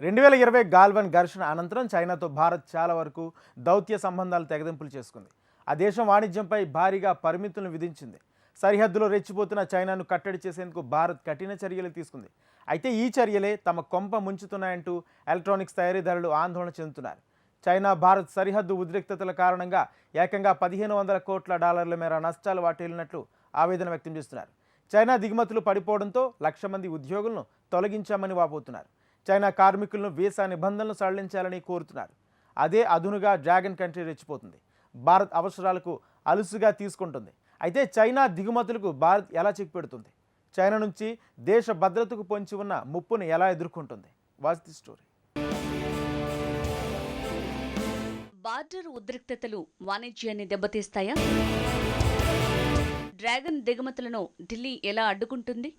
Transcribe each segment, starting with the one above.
2020 గాల్వన్ ఘర్షణ అనంతరం చైనాతో భారత్ చాలా వరకు దౌత్య సంబంధాలు తెగదింపులు చేసుకుంది. ఆ దేశం వాణిజ్యంపై భారీగా పరిమితులను విధించింది. సరిహద్దులో రెచ్చిపోతున్న చైనాను కట్టడి చేసేందుకు భారత్ కఠిన చర్యలు తీసుకుంది. అయితే ఈ చర్యలే తమ కొంప ముంచుతున్నాయంటూ ఎలక్ట్రానిక్స్ తయారీదారులు ఆందోళన చెందుతున్నారు. చైనా భారత్ సరిహద్దు ఉద్రిక్తతల కారణంగా ఏకంగా 1500 కోట్ల డాలర్ల మేర నష్టాలు వాటిల్లినట్లు ఆవేదన వ్యక్తం చేస్తున్నారు. చైనా దిగుమతులు పడిపోవడంతో 1,00,000 మంది ఉద్యోగులను తొలగించామని వాపోతున్నారు. చైనా కార్మికులను వీసా నిబంధనలు సడలించాలని కోరుతున్నారు. అదే అదునుగా డ్రాగన్ కంట్రీ రెచ్చిపోతుంది. భారత్ అవసరాలకు అలుసుగా తీసుకుంటుంది. అయితే చైనా దిగుమతులకు భారత్ ఎలా చెక్ పెడుతుంది? చైనా నుంచి దేశ భద్రతకు పొంచి ఉన్న ముప్పును ఎలా ఎదుర్కొంటుంది? Watch the story. బార్డర్ ఉద్రిక్తతలు వాణిజ్యాన్ని దెబ్బతీస్తాయా? డ్రాగన్ దిగుమతులను ఢిల్లీ ఎలా అడ్డుకుంటుంది?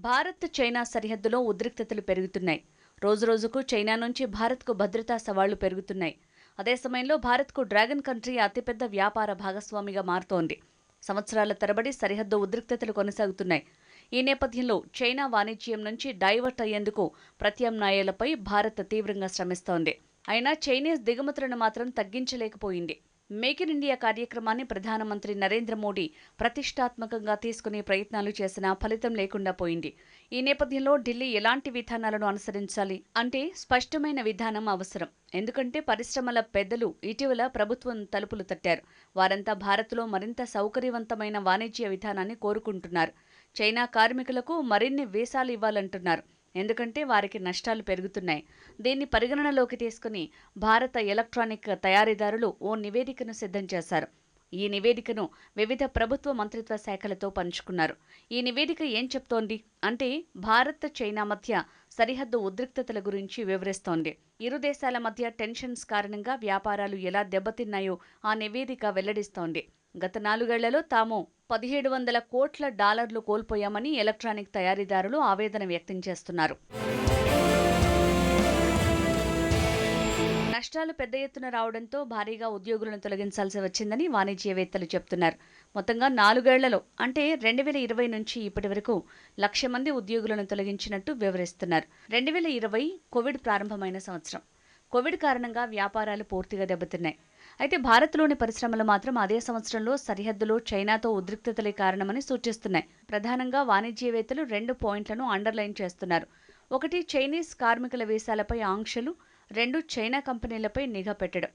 భారత్ చైనా సరిహద్దులో ఉద్రిక్తతలు పెరుగుతున్నాయి. రోజురోజుకు చైనా నుంచి భారత్కు భద్రతా సవాళ్లు పెరుగుతున్నాయి. అదే సమయంలో భారత్కు డ్రాగన్ కంట్రీ అతిపెద్ద వ్యాపార భాగస్వామిగా మారుతోంది. సంవత్సరాల తరబడి సరిహద్దు ఉద్రిక్తతలు కొనసాగుతున్నాయి. ఈ నేపథ్యంలో చైనా వాణిజ్యం నుంచి డైవర్ట్ అయ్యేందుకు ప్రత్యామ్నాయాలపై భారత్ తీవ్రంగా శ్రమిస్తోంది. అయినా చైనీస్ దిగుమతులను మాత్రం తగ్గించలేకపోయింది. మేక్ ఇన్ ఇండియా కార్యక్రమాన్ని ప్రధానమంత్రి నరేంద్ర మోడీ ప్రతిష్టాత్మకంగా తీసుకునే ప్రయత్నాలు చేసినా ఫలితం లేకుండా పోయింది. ఈ నేపథ్యంలో ఢిల్లీ ఎలాంటి విధానాలను అనుసరించాలి అంటే స్పష్టమైన విధానం అవసరం. ఎందుకంటే పరిశ్రమల పెద్దలు ఇటీవల ప్రభుత్వం తలుపులు తట్టారు. వారంతా భారత్లో మరింత సౌకర్యవంతమైన వాణిజ్య విధానాన్ని కోరుకుంటున్నారు. చైనా కార్మికులకు మరిన్ని వీసాలు ఇవ్వాలంటున్నారు. ఎందుకంటే వారికి నష్టాలు పెరుగుతున్నాయి. దీన్ని పరిగణనలోకి తీసుకుని భారత ఎలక్ట్రానిక్ తయారీదారులు ఓ నివేదికను సిద్ధం చేశారు. ఈ నివేదికను వివిధ ప్రభుత్వ మంత్రిత్వ శాఖలతో పంచుకున్నారు. ఈ నివేదిక ఏం చెప్తోంది అంటే భారత్ చైనా మధ్య సరిహద్దు ఉద్రిక్తతల గురించి వివరిస్తోంది. ఇరు దేశాల మధ్య టెన్షన్స్ కారణంగా వ్యాపారాలు ఎలా దెబ్బతిన్నాయో ఆ నివేదిక వెల్లడిస్తోంది. గత 4 ఏళ్లలో తాము 1,700 కోట్ల డాలర్లు కోల్పోయామని ఎలక్ట్రానిక్ తయారీదారులు ఆవేదన వ్యక్తం చేస్తున్నారు. నష్టాలు పెద్ద ఎత్తున రావడంతో భారీగా ఉద్యోగులను తొలగించాల్సి వచ్చిందని వాణిజ్యవేత్తలు చెబుతున్నారు. మొత్తంగా 4 ఏళ్లలో అంటే 2020 నుంచి ఇప్పటి వరకు 1,00,000 మంది ఉద్యోగులను తొలగించినట్టు వివరిస్తున్నారు. 2020 కోవిడ్ ప్రారంభమైన సంవత్సరం. కోవిడ్ కారణంగా వ్యాపారాలు పూర్తిగా దెబ్బతిన్నాయి. అయితే భారత్లోని పరిశ్రమలు మాత్రం అదే సంవత్సరంలో సరిహద్దులో చైనాతో ఉద్రిక్తతలే కారణమని సూచిస్తున్నాయి. ప్రధానంగా వాణిజ్యవేత్తలు 2 పాయింట్లను అండర్లైన్ చేస్తున్నారు. 1 చైనీస్ కార్మికుల వీసాలపై ఆంక్షలు, 2 చైనా కంపెనీలపై నిఘా పెట్టడం.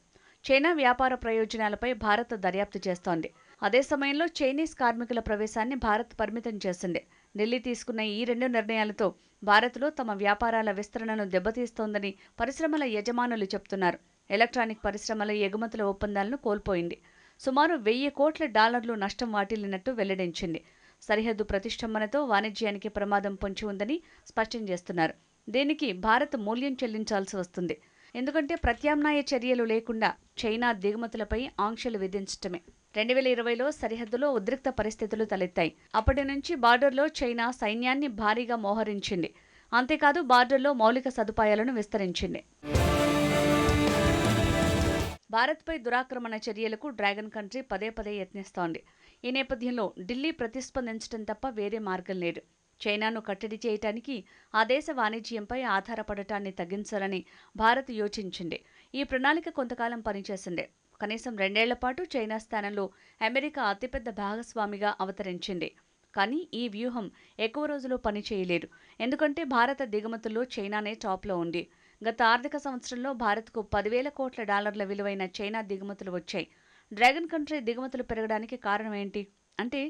చైనా వ్యాపార ప్రయోజనాలపై భారత్ దర్యాప్తు చేస్తోంది. అదే సమయంలో చైనీస్ కార్మికుల ప్రవేశాన్ని భారత్ పరిమితం చేసింది. ఢిల్లీ తీసుకున్న ఈ 2 నిర్ణయాలతో భారత్లో తమ వ్యాపారాల విస్తరణను దెబ్బతీస్తోందని పరిశ్రమల యజమానులు చెబుతున్నారు. ఎలక్ట్రానిక్ పరిశ్రమల ఎగుమతుల ఒప్పందాలను కోల్పోయింది. సుమారు 1,000 కోట్ల డాలర్లు నష్టం వాటిల్లినట్టు వెల్లడించింది. సరిహద్దు ప్రతిష్టంభనతో వాణిజ్యానికి ప్రమాదం పొంచి ఉందని స్పష్టం చేస్తున్నారు. దీనికి భారత్ మూల్యం చెల్లించాల్సి వస్తుంది. ఎందుకంటే ప్రత్యామ్నాయ చర్యలు లేకుండా చైనా దిగుమతులపై ఆంక్షలు విధించటమే. 2020లో సరిహద్దులో ఉద్రిక్త పరిస్థితులు తలెత్తాయి. అప్పటి నుంచి బార్డర్లో చైనా సైన్యాన్ని భారీగా మోహరించింది. అంతేకాదు బార్డర్లో మౌలిక సదుపాయాలను విస్తరించింది. భారత్పై దురాక్రమణ చర్యలకు డ్రాగన్ కంట్రీ పదే పదే యత్నిస్తోంది. ఈ నేపథ్యంలో ఢిల్లీ ప్రతిస్పందించడం తప్ప వేరే మార్గం లేదు. చైనాను కట్టడి చేయటానికి ఆ దేశ వాణిజ్యంపై ఆధారపడటాన్ని తగ్గించాలని భారత్ యోచించింది. ఈ ప్రణాళిక కొంతకాలం పనిచేసింది. కనీసం 2 ఏళ్ల పాటు చైనా స్థానంలో అమెరికా అతిపెద్ద భాగస్వామిగా అవతరించింది. కానీ ఈ వ్యూహం ఎక్కువ రోజులు పనిచేయలేదు. ఎందుకంటే భారత దిగుమతుల్లో చైనానే టాప్లో ఉంది. గత ఆర్థిక సంవత్సరంలో భారత్కు 10,000 కోట్ల డాలర్ల విలువైన చైనా దిగుమతులు వచ్చాయి. డ్రాగన్ కంట్రీ దిగుమతులు పెరగడానికి కారణం ఏంటి అంటే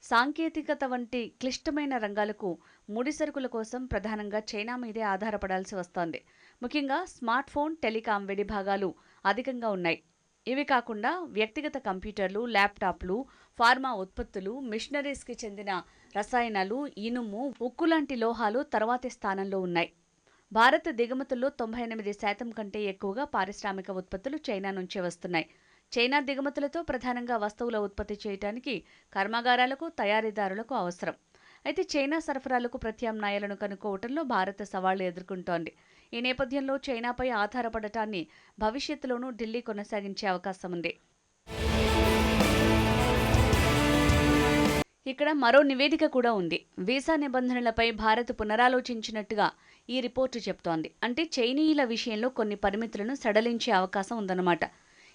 సాంకేతికత వంటి క్లిష్టమైన రంగాలకు ముడి సరుకుల కోసం ప్రధానంగా చైనా మీదే ఆధారపడాల్సి వస్తోంది. ముఖ్యంగా స్మార్ట్ ఫోన్, టెలికాం విడిభాగాలు అధికంగా ఉన్నాయి. ఇవి కాకుండా వ్యక్తిగత కంప్యూటర్లు, ల్యాప్టాప్లు, ఫార్మా ఉత్పత్తులు, మిషనరీస్కి చెందిన రసాయనాలు, ఇనుము, ఉక్కు లాంటి లోహాలు తర్వాతి స్థానంలో ఉన్నాయి. భారత్ దిగుమతుల్లో 98% కంటే ఎక్కువగా పారిశ్రామిక ఉత్పత్తులు చైనా నుంచే వస్తున్నాయి. చైనా దిగుమతులతో ప్రధానంగా వస్తువుల ఉత్పత్తి చేయడానికి కర్మాగారాలకు, తయారీదారులకు అవసరం. అయితే చైనా సరఫరాలకు ప్రత్యామ్నాయాలను కనుక్కోవటంలో భారత్ సవాళ్లు ఎదుర్కొంటోంది. ఈ నేపథ్యంలో చైనాపై ఆధారపడటాన్ని భవిష్యత్తులోనూ ఢిల్లీ కొనసాగించే అవకాశం ఉంది. ఇక్కడ మరో నివేదిక కూడా ఉంది. వీసా నిబంధనలపై భారత్ పునరాలోచించినట్టుగా ఈ రిపోర్టు చెప్తోంది. అంటే చైనీయుల విషయంలో కొన్ని పరిమితులను సడలించే అవకాశం ఉందన్నమాట.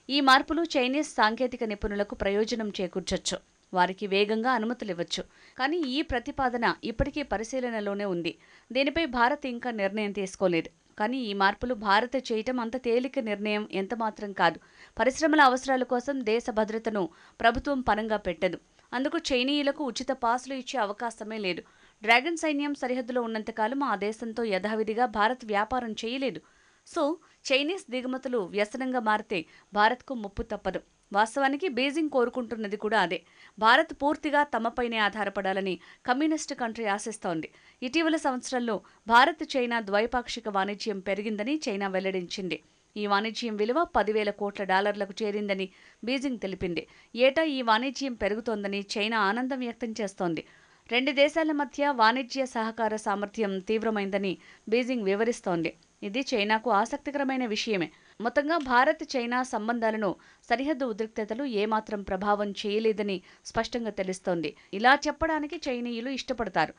ఈ మార్పులు చైనీస్ సాంకేతిక నిపుణులకు ప్రయోజనం చేకూర్చొచ్చు. వారికి వేగంగా అనుమతులివ్వచ్చు. కానీ ఈ ప్రతిపాదన ఇప్పటికీ పరిశీలనలోనే ఉంది. దీనిపై భారత్ ఇంకా నిర్ణయం తీసుకోలేదు. కానీ ఈ మార్పులు భారత్ చేయటం అంత తేలిక నిర్ణయం ఎంతమాత్రం కాదు. పరిశ్రమల అవసరాల కోసం దేశ భద్రతను ప్రభుత్వం పనంగా పెట్టదు. అందుకు చైనీయులకు ఉచిత పాసులు ఇచ్చే అవకాశమే లేదు. డ్రాగన్ సైన్యం సరిహద్దులో ఉన్నంతకాలం ఆ దేశంతో యథావిధిగా భారత్ వ్యాపారం చేయలేదు. సో చైనీస్ దిగుమతులు వ్యసనంగా మారితే భారత్కు ముప్పు తప్పదు. వాస్తవానికి బీజింగ్ కోరుకుంటున్నది కూడా అదే. భారత్ పూర్తిగా తమపైనే ఆధారపడాలని కమ్యూనిస్టు కంట్రీ ఆశిస్తోంది. ఇటీవల సంవత్సరంలో భారత్ చైనా ద్వైపాక్షిక వాణిజ్యం పెరిగిందని చైనా వెల్లడించింది. ఈ వాణిజ్యం విలువ 10,000 కోట్ల డాలర్లకు చేరిందని బీజింగ్ తెలిపింది. ఏటా ఈ వాణిజ్యం పెరుగుతోందని చైనా ఆనందం వ్యక్తం చేస్తోంది. రెండు దేశాల మధ్య వాణిజ్య సహకార సామర్థ్యం తీవ్రమైందని బీజింగ్ వివరిస్తోంది. ఇది చైనాకు ఆసక్తికరమైన విషయమే. మొత్తంగా భారత్ చైనా సంబంధాలను సరిహద్దు ఉద్రిక్తతలు ఏమాత్రం ప్రభావం చేయలేదని స్పష్టంగా తెలుస్తోంది. ఇలా చెప్పడానికి చైనీయులు ఇష్టపడతారు.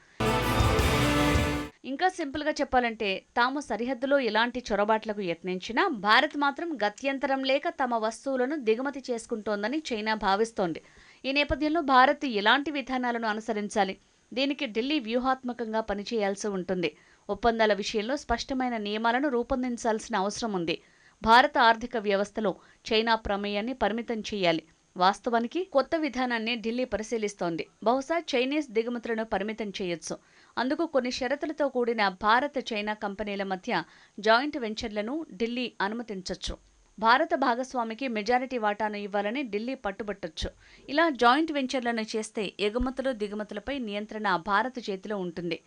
ఇంకా సింపుల్గా చెప్పాలంటే తాము సరిహద్దులో ఎలాంటి చొరబాట్లకు యత్నించినా భారత్ మాత్రం గత్యంతరం లేక తమ వస్తువులను దిగుమతి చేసుకుంటోందని చైనా భావిస్తోంది. ఈ నేపథ్యంలో భారత్ ఎలాంటి విధానాలను అనుసరించాలి? దీనికి ఢిల్లీ వ్యూహాత్మకంగా పనిచేయాల్సి ఉంటుంది. ఒప్పందాల విషయంలో స్పష్టమైన నియమాలను రూపొందించాల్సిన అవసరం ఉంది. భారత ఆర్థిక వ్యవస్థలో చైనా ప్రమేయాన్ని పరిమితం చేయాలి. వాస్తవానికి కొత్త విధానాన్ని ఢిల్లీ పరిశీలిస్తోంది. బహుశా చైనీస్ దిగుమతులను పరిమితం చేయొచ్చు. అందుకు కొన్ని షరతులతో కూడిన భారత చైనా కంపెనీల మధ్య జాయింట్ వెంచర్లను ఢిల్లీ అనుమతించొచ్చు. భారత భాగస్వామికి మెజారిటీ వాటాను ఇవ్వాలని ఢిల్లీ పట్టుబట్టొచ్చు. ఇలా జాయింట్ వెంచర్లను చేస్తే ఎగుమతులు దిగుమతులపై నియంత్రణ భారత చేతిలో ఉంటుంది.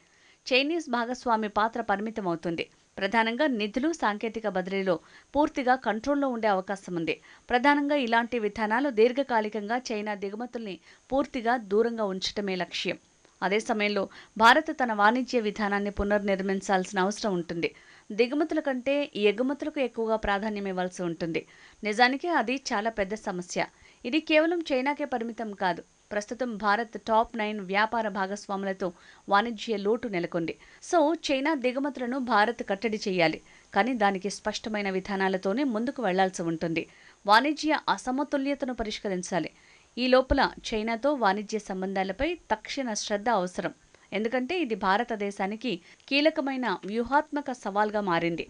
చైనీస్ భాగస్వామి పాత్ర పరిమితమవుతుంది. ప్రధానంగా నిధులు, సాంకేతిక బదిలీలో పూర్తిగా కంట్రోల్లో ఉండే అవకాశం ఉంది. ప్రధానంగా ఇలాంటి విధానాలు దీర్ఘకాలికంగా చైనా దిగుమతుల్ని పూర్తిగా దూరంగా ఉంచటమే లక్ష్యం. అదే సమయంలో భారత్ తన వాణిజ్య విధానాన్ని పునర్నిర్మించాల్సిన అవసరం ఉంటుంది. దిగుమతుల కంటే ఎగుమతులకు ఎక్కువగా ప్రాధాన్యం ఇవ్వాల్సి ఉంటుంది. నిజానికి అది చాలా పెద్ద సమస్య. ఇది కేవలం చైనాకే పరిమితం కాదు. ప్రస్తుతం భారత్ టాప్ 9 వ్యాపార భాగస్వాములతో వాణిజ్య లోటు నెలకొంది. సో చైనా దిగుమతులను భారత్ కట్టడి చేయాలి. కానీ దానికి స్పష్టమైన విధానాలతోనే ముందుకు వెళ్లాల్సి ఉంటుంది. వాణిజ్య అసమతుల్యతను పరిష్కరించాలి. ఈ లోపల చైనాతో వాణిజ్య సంబంధాలపై తక్షణ శ్రద్ధ అవసరం. ఎందుకంటే ఇది భారతదేశానికి కీలకమైన వ్యూహాత్మక సవాల్గా మారింది.